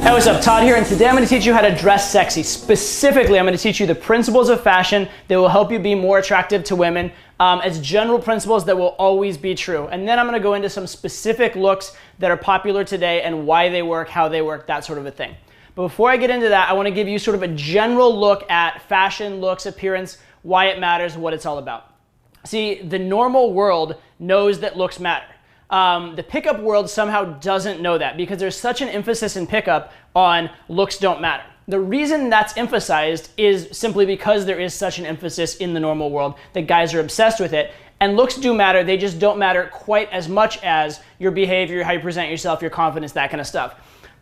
Hey, what's up? Todd here, and today I'm going to teach you how to dress sexy. Specifically, I'm going to teach you the principles of fashion that will help you be more attractive to women as general principles that will always be true. And then I'm going to go into some specific looks that are popular today and why they work, how they work, that sort of a thing. But before I get into that, I want to give you sort of a general look at fashion, looks, appearance, why it matters, what it's all about. See, the normal world knows that looks matter. The pickup world somehow doesn't know that because there's such an emphasis in pickup on looks don't matter. The reason that's emphasized is simply because there is such an emphasis in the normal world that guys are obsessed with it. And looks do matter, they just don't matter quite as much as your behavior, how you present yourself, your confidence, that kind of stuff.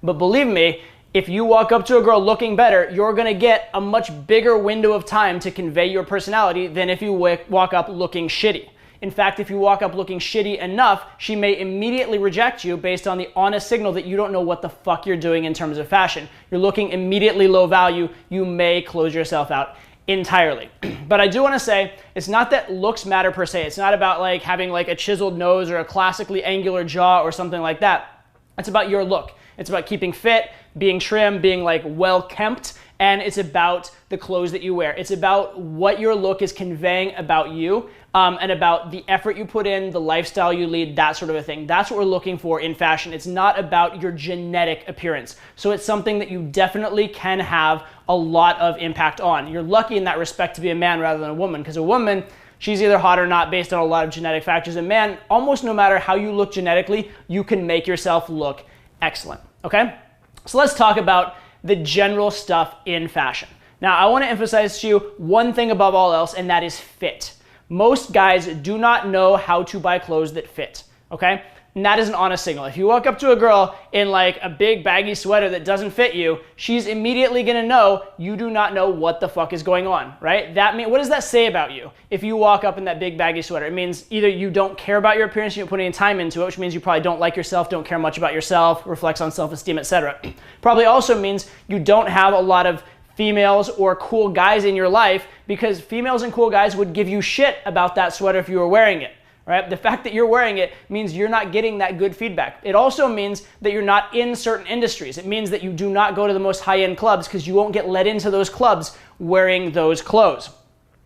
But believe me, if you walk up to a girl looking better, you're gonna get a much bigger window of time to convey your personality than if you walk up looking shitty. In fact, if you walk up looking shitty enough, she may immediately reject you based on the honest signal that you don't know what the fuck you're doing in terms of fashion. You're looking immediately low value, you may close yourself out entirely. But I do want to say, it's not that looks matter per se. It's not about like having like a chiseled nose or a classically angular jaw or something like that. It's about your look. It's about keeping fit, being trim, being like well kempt, and it's about the clothes that you wear. It's about what your look is conveying about you and about the effort you put in, the lifestyle you lead, that sort of a thing. That's what we're looking for in fashion. It's not about your genetic appearance. So it's something that you definitely can have a lot of impact on. You're lucky in that respect to be a man rather than a woman, because a woman, she's either hot or not based on a lot of genetic factors. A man, almost no matter how you look genetically, you can make yourself look excellent, okay? So let's talk about the general stuff in fashion. Now, I want to emphasize to you one thing above all else, and that is fit. Most guys do not know how to buy clothes that fit, okay? And that is an honest signal. If you walk up to a girl in like a big baggy sweater that doesn't fit you, she's immediately gonna know you do not know what the fuck is going on, right? What does that say about you if you walk up in that big baggy sweater? It means either you don't care about your appearance, you don't put any time into it, which means you probably don't like yourself, don't care much about yourself, reflects on self-esteem, etc. Probably also means you don't have a lot of females or cool guys in your life, because females and cool guys would give you shit about that sweater if you were wearing it. Right? The fact that you're wearing it means you're not getting that good feedback. It also means that you're not in certain industries. It means that you do not go to the most high-end clubs because you won't get let into those clubs wearing those clothes.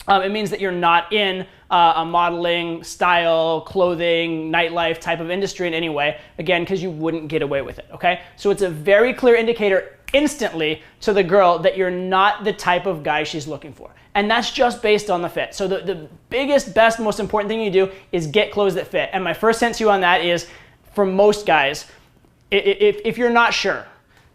It means that you're not in a modeling, style, clothing, nightlife type of industry in any way, again, because you wouldn't get away with it, okay? So it's a very clear indicator instantly to the girl that you're not the type of guy she's looking for. And that's just based on the fit. So the biggest, best, most important thing you do is get clothes that fit. And my first hint to you on that is, for most guys, if you're not sure,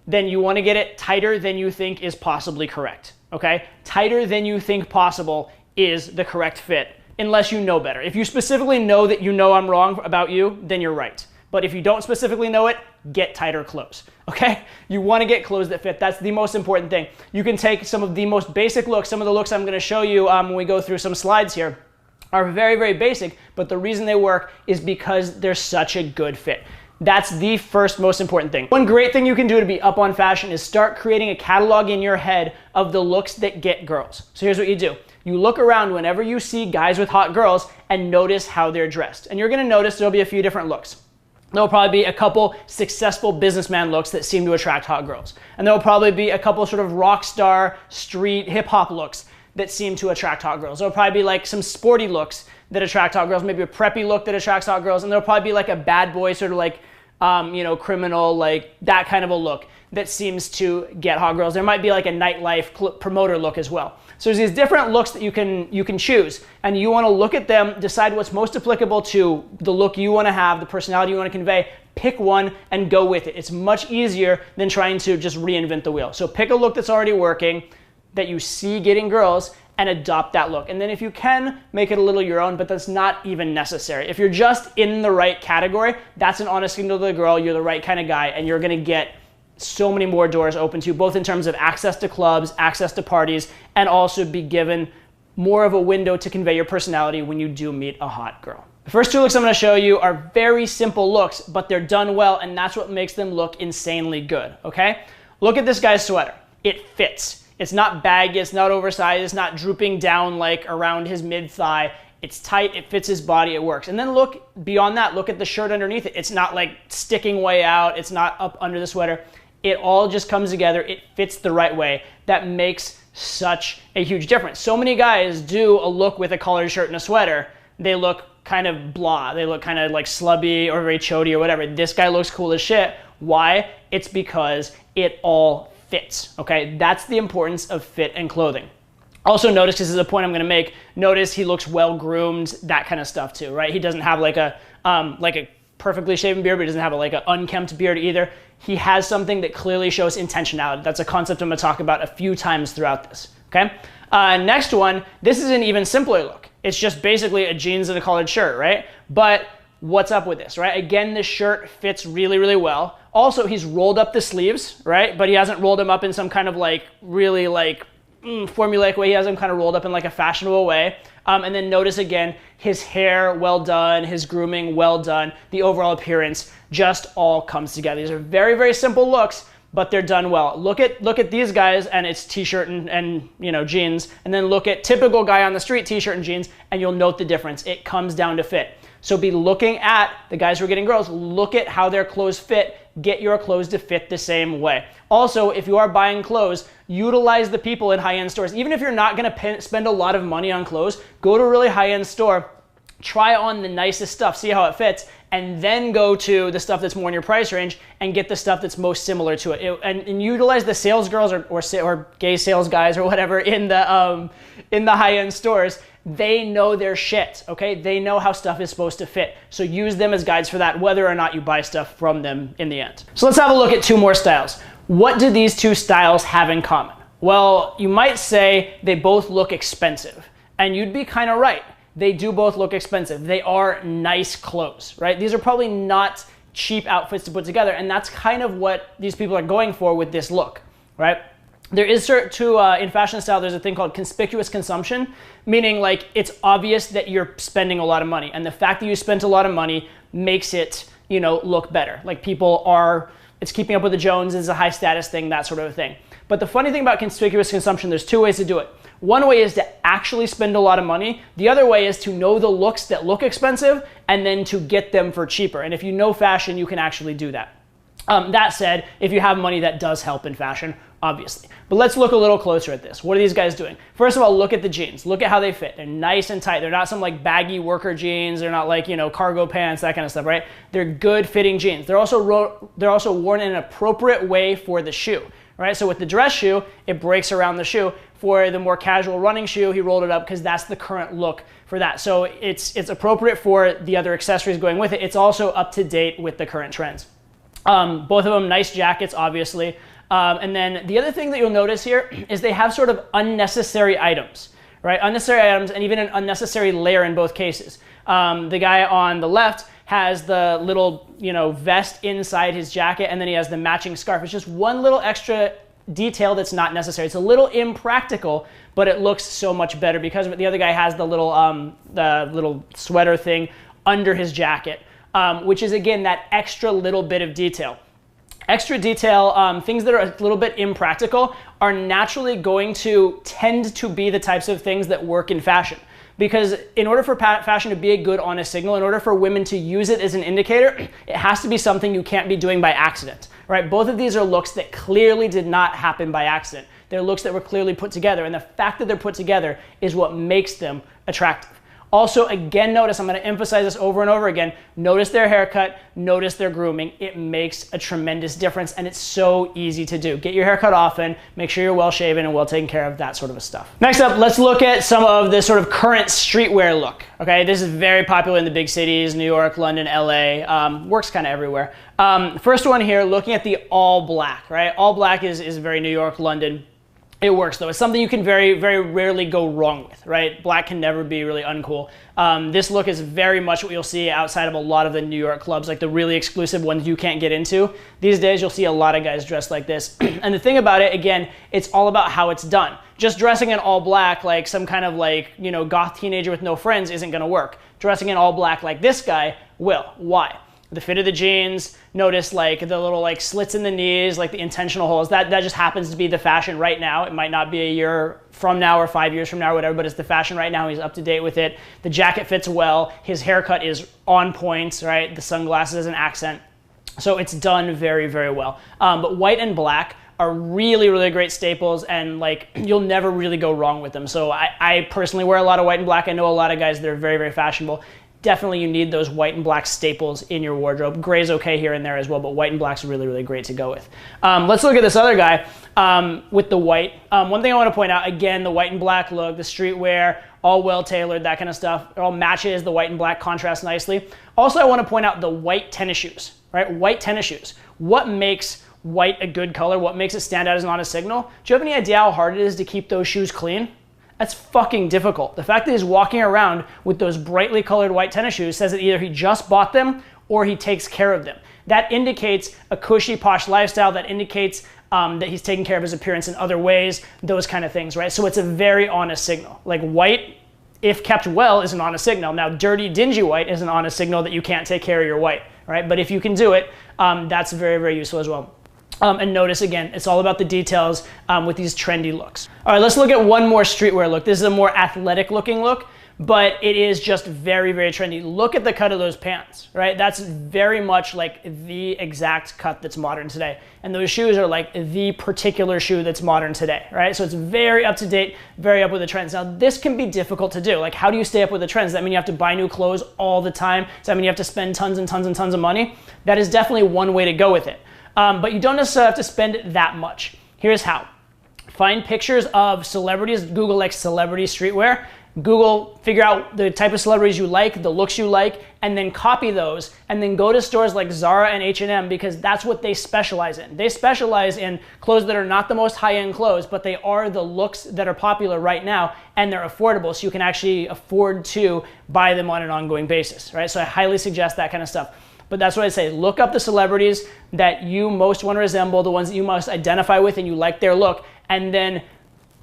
then you want to get it tighter than you think is possibly correct, okay? Tighter than you think possible is the correct fit, unless you know better. If you specifically know that you know I'm wrong about you, then you're right. But if you don't specifically know it, get tighter clothes, okay? You want to get clothes that fit. That's the most important thing. You can take some of the most basic looks. Some of the looks I'm going to show you when we go through some slides here are very, very basic, but the reason they work is because they're such a good fit. That's the first most important thing. One great thing you can do to be up on fashion is start creating a catalog in your head of the looks that get girls. So here's what you do. You look around whenever you see guys with hot girls and notice how they're dressed. And you're going to notice there'll be a few different looks. There'll probably be a couple successful businessman looks that seem to attract hot girls. And there'll probably be a couple sort of rock star, street, hip hop looks that seem to attract hot girls. There'll probably be like some sporty looks that attract hot girls, maybe a preppy look that attracts hot girls, and there'll probably be like a bad boy sort of like, criminal, like that kind of a look that seems to get hot girls. There might be like a nightlife promoter look as well. So there's these different looks that you can choose, and you want to look at them, decide what's most applicable to the look you want to have, the personality you want to convey, pick one and go with it. It's much easier than trying to just reinvent the wheel. So pick a look that's already working, that you see getting girls, and adopt that look. And then if you can, make it a little your own, but that's not even necessary. If you're just in the right category, that's an honest signal to the girl, you're the right kind of guy, and you're gonna get so many more doors open to you, both in terms of access to clubs, access to parties, and also be given more of a window to convey your personality when you do meet a hot girl. The first two looks I'm going to show you are very simple looks, but they're done well, and that's what makes them look insanely good, okay? Look at this guy's sweater. It fits. It's not baggy, it's not oversized, it's not drooping down like around his mid-thigh. It's tight, it fits his body, it works. And then look beyond that, look at the shirt underneath it. It's not like sticking way out, it's not up under the sweater. It all just comes together. It fits the right way. That makes such a huge difference. So many guys do a look with a collared shirt and a sweater. They look kind of blah. They look kind of like slubby or very chody or whatever. This guy looks cool as shit. Why? It's because it all fits, okay? That's the importance of fit and clothing. Also notice, this is a point I'm gonna make, notice he looks well groomed, that kind of stuff too, right? He doesn't have like a perfectly shaven beard, but he doesn't have like an unkempt beard either. He has something that clearly shows intentionality. That's a concept I'm gonna talk about a few times throughout this, okay? Next one, this is an even simpler look. It's just basically a jeans and a collared shirt, right? But what's up with this, right? Again, this shirt fits really, really well. Also, he's rolled up the sleeves, right? But he hasn't rolled them up in some kind of like really like formulaic way. He has them kind of rolled up in like a fashionable way. And then notice again, his hair well done, his grooming well done, the overall appearance just all comes together. These are very, very simple looks, but they're done well. Look at these guys and it's t-shirt and you know, jeans, and then look at typical guy on the street, t-shirt and jeans, and you'll note the difference. It comes down to fit. So be looking at the guys who are getting girls, look at how their clothes fit, get your clothes to fit the same way. Also, if you are buying clothes, utilize the people in high-end stores. Even if you're not gonna spend a lot of money on clothes, go to a really high-end store, try on the nicest stuff, see how it fits, and then go to the stuff that's more in your price range and get the stuff that's most similar to it. And utilize the sales girls or gay sales guys or whatever in the high-end stores. They know their shit, okay? They know how stuff is supposed to fit. So use them as guides for that, whether or not you buy stuff from them in the end. So let's have a look at two more styles. What do these two styles have in common? Well, you might say they both look expensive, and you'd be kind of right. They do both look expensive. They are nice clothes, right? These are probably not cheap outfits to put together, and that's kind of what these people are going for with this look, right? There is in fashion style, there's a thing called conspicuous consumption, meaning like it's obvious that you're spending a lot of money, and the fact that you spent a lot of money makes it, you know, look better. Like it's keeping up with the Joneses, a high status thing, that sort of a thing. But the funny thing about conspicuous consumption, there's two ways to do it. One way is to actually spend a lot of money. The other way is to know the looks that look expensive and then to get them for cheaper. And if you know fashion, you can actually do that. That said, if you have money, that does help in fashion, obviously. But let's look a little closer at this. What are these guys doing? First of all, look at the jeans. Look at how they fit. They're nice and tight. They're not some like baggy worker jeans. They're not like, you know, cargo pants, that kind of stuff, right? They're good fitting jeans. They're also worn in an appropriate way for the shoe, right? So with the dress shoe, it breaks around the shoe. For the more casual running shoe, he rolled it up because that's the current look for that. So it's appropriate for the other accessories going with it. It's also up to date with the current trends. Both of them nice jackets, obviously. And then the other thing that you'll notice here is they have sort of unnecessary items, right? Unnecessary items and even an unnecessary layer in both cases. The guy on the left has the little, you know, vest inside his jacket, and then he has the matching scarf. It's just one little extra detail that's not necessary. It's a little impractical, but it looks so much better because the other guy has the little sweater thing under his jacket, which is again that extra little bit of detail. Extra detail, things that are a little bit impractical are naturally going to tend to be the types of things that work in fashion. Because in order for fashion to be a good honest signal, in order for women to use it as an indicator, it has to be something you can't be doing by accident, right? Both of these are looks that clearly did not happen by accident. They're looks that were clearly put together, and the fact that they're put together is what makes them attractive. Also, again, notice, I'm going to emphasize this over and over again, notice their haircut, notice their grooming. It makes a tremendous difference, and it's so easy to do. Get your haircut often, make sure you're well shaven and well taken care of, that sort of stuff. Next up, let's look at some of the sort of current streetwear look. Okay, this is very popular in the big cities, New York, London, LA, works kind of everywhere. First one here, looking at the all black, right? All black is very New York, London. It works though. It's something you can very, very rarely go wrong with, right? Black can never be really uncool. This look is very much what you'll see outside of a lot of the New York clubs, like the really exclusive ones you can't get into. These days, you'll see a lot of guys dressed like this. And the thing about it, again, it's all about how it's done. Just dressing in all black like some kind of like, you know, goth teenager with no friends isn't gonna work. Dressing in all black like this guy will. Why? The fit of the jeans, notice like the little like slits in the knees, like the intentional holes, that just happens to be the fashion right now. It might not be a year from now or 5 years from now or whatever, but it's the fashion right now. He's up to date with it. The jacket fits well. His haircut is on point, right? The sunglasses as an accent. So it's done very, very well. But white and black are really, really great staples, and like you'll never really go wrong with them. So I personally wear a lot of white and black. I know a lot of guys that are very, very fashionable. Definitely you need those white and black staples in your wardrobe. Gray's okay here and there as well, but white and black's really, really great to go with. Let's look at this other guy with the white. One thing I want to point out, again, the white and black look, the streetwear, all well tailored, that kind of stuff. It all matches, the white and black contrast nicely. Also, I want to point out the white tennis shoes, right? White tennis shoes. What makes white a good color? What makes it stand out as an honest signal? Do you have any idea how hard it is to keep those shoes clean? That's fucking difficult. The fact that he's walking around with those brightly colored white tennis shoes says that either he just bought them or he takes care of them. That indicates a cushy, posh lifestyle. That indicates that he's taking care of his appearance in other ways, those kind of things, right? So it's a very honest signal. Like white, if kept well, is an honest signal. Now, dirty, dingy white is an honest signal that you can't take care of your white, right? But if you can do it, that's very, very useful as well. And notice again, it's all about the details with these trendy looks. All right, let's look at one more streetwear look. This is a more athletic looking look, but it is just very, very trendy. Look at the cut of those pants, right? That's very much like the exact cut that's modern today. And those shoes are like the particular shoe that's modern today, right? So it's very up to date, very up with the trends. Now, this can be difficult to do. Like, how do you stay up with the trends? Does that mean you have to buy new clothes all the time? Does that mean you have to spend tons and tons and tons of money? That is definitely one way to go with it. But you don't necessarily have to spend that much. Here's how. Find pictures of celebrities. Google like celebrity streetwear. Google, figure out the type of celebrities you like, the looks you like, and then copy those. And then go to stores like Zara and H&M because that's what they specialize in. They specialize in clothes that are not the most high-end clothes, but they are the looks that are popular right now, and they're affordable, so you can actually afford to buy them on an ongoing basis, right? So I highly suggest that kind of stuff. But that's what I say. Look up the celebrities that you most want to resemble, the ones that you most identify with and you like their look, and then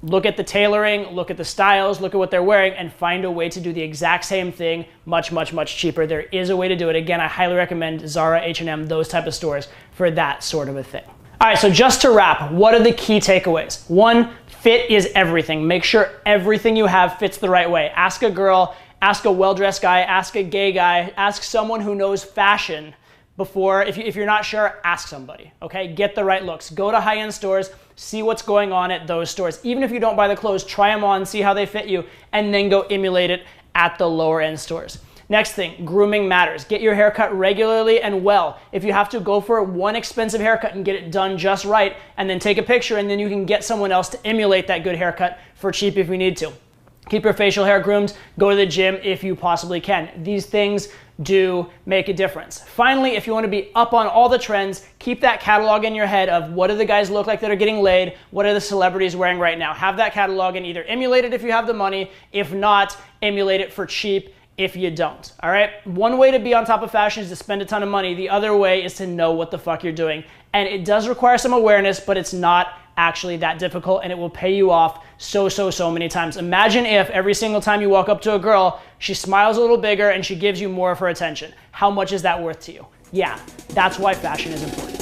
look at the tailoring, look at the styles, look at what they're wearing, and find a way to do the exact same thing much, much, much cheaper. There is a way to do it. Again, I highly recommend Zara, H&M, those type of stores for that sort of a thing. All right, so just to wrap, what are the key takeaways? One, fit is everything. Make sure everything you have fits the right way. Ask a girl, ask a well-dressed guy, ask a gay guy, ask someone who knows fashion before. If you're not sure, ask somebody, okay? Get the right looks. Go to high-end stores, see what's going on at those stores. Even if you don't buy the clothes, try them on, see how they fit you, and then go emulate it at the lower-end stores. Next thing, grooming matters. Get your hair cut regularly and well. If you have to, go for one expensive haircut and get it done just right, and then take a picture, and then you can get someone else to emulate that good haircut for cheap if you need to. Keep your facial hair groomed. Go to the gym if you possibly can. These things do make a difference. Finally, if you want to be up on all the trends, keep that catalog in your head of what do the guys look like that are getting laid, what are the celebrities wearing right now. Have that catalog and either emulate it if you have the money, if not, emulate it for cheap if you don't, all right? One way to be on top of fashion is to spend a ton of money. The other way is to know what the fuck you're doing. And it does require some awareness, but it's not actually that difficult, and it will pay you off so many times. Imagine if every single time you walk up to a girl, she smiles a little bigger and she gives you more of her attention. How much is that worth to you? Yeah, that's why fashion is important.